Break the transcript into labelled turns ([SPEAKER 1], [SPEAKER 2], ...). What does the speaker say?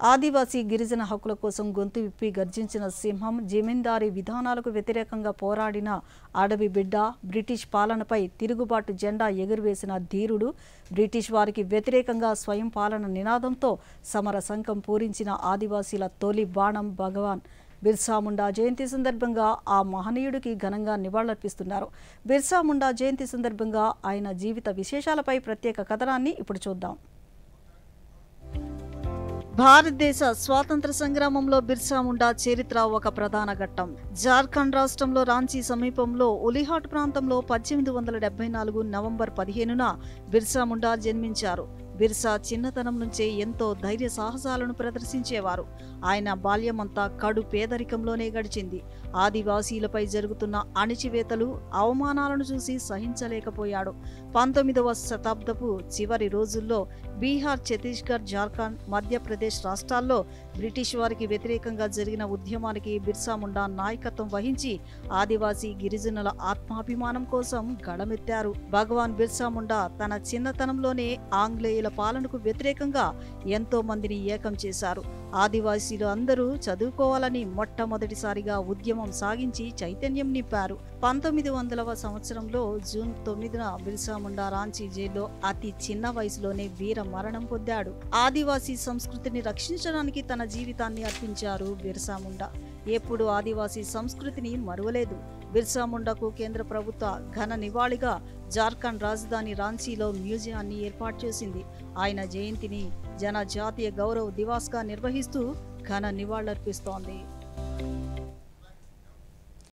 [SPEAKER 1] ఆదివాసీ గిరిజన హక్కుల కోసం గొంతు విప్పి గర్జించిన సింహం, జమీందారీ విధానాలకు వ్యతిరేకంగా పోరాడిన అడవి బిడ్డ, బ్రిటిష్ పాలనపై తిరుగుబాటు జెండా ఎగురవేసిన ధీరుడు, బ్రిటిష్ వారికి వ్యతిరేకంగా స్వయం పాలన నినాదంతో సమర సంకం పూరించిన ఆదివాసీల తొలి బాణం భగవాన్ బిర్సా ముండా జయంతి సందర్భంగా ఆ మహనీయుడికి ఘనంగా నివాళులర్పిస్తున్నారు. బిర్సా ముండా జయంతి సందర్భంగా ఆయన జీవిత విశేషాలపై ప్రత్యేక కథనాన్ని ఇప్పుడు చూద్దాం. భారతదేశ స్వాతంత్ర సంగ్రామంలో బిర్సా ముండా చరిత్ర ఒక ప్రధాన ఘట్టం. జార్ఖండ్ రాష్ట్రంలో రాంచీ సమీపంలో ఉలిహాట్ ప్రాంతంలో 1874 నవంబర్ 15న బిర్సా ముండా జన్మించారు. బిర్సా చిన్నతనం నుంచే ఎంతో ధైర్య సాహసాలను ప్రదర్శించేవారు. ఆయన బాల్యమంతా కడు పేదరికంలోనే గడిచింది. ఆదివాసీలపై జరుగుతున్న అణిచివేతలు, అవమానాలను చూసి సహించలేకపోయాడు. 19వ శతాబ్దపు చివరి రోజుల్లో బీహార్, ఛత్తీస్గఢ్, జార్ఖండ్, మధ్యప్రదేశ్ రాష్ట్రాల్లో బ్రిటిష్ వారికి వ్యతిరేకంగా జరిగిన ఉద్యమానికి బిర్సా ముండా నాయకత్వం వహించి ఆదివాసీ గిరిజనుల ఆత్మాభిమానం కోసం గళమెత్తారు. భగవాన్ బిర్సా ముండా తన చిన్నతనంలోనే ఆంగ్లేయుల పాలనకు వ్యతిరేకంగా ఎంతో మందిని ఏకం చేశారు. ఆదివాసీలు అందరూ చదువుకోవాలని మొట్టమొదటిసారిగా ఉద్యమం సాగించి చైతన్యం నింపారు. 1900వ సంవత్సరంలో జూన్ 9న బిర్సా ముండా రాంచీ జైల్లో అతి చిన్న వయసులోనే వీర మరణం పొందాడు. ఆదివాసీ సంస్కృతిని రక్షించడానికి తన జీవితాన్ని అర్పించారు బిర్సా ముండా. ఎప్పుడు ఆదివాసీ సంస్కృతిని మరువలేదు. బిర్సా ముండాకు కేంద్ర ప్రభుత్వ ఘన నివాళిగా జార్ఖండ్ రాజధాని రాంచీలో మ్యూజియాన్ని ఏర్పాటు చేసింది. ఆయన జయంతిని జనజాతీయ గౌరవ్ దివాస్గా నిర్వహిస్తూ ఘన నివాళులర్పిస్తోంది.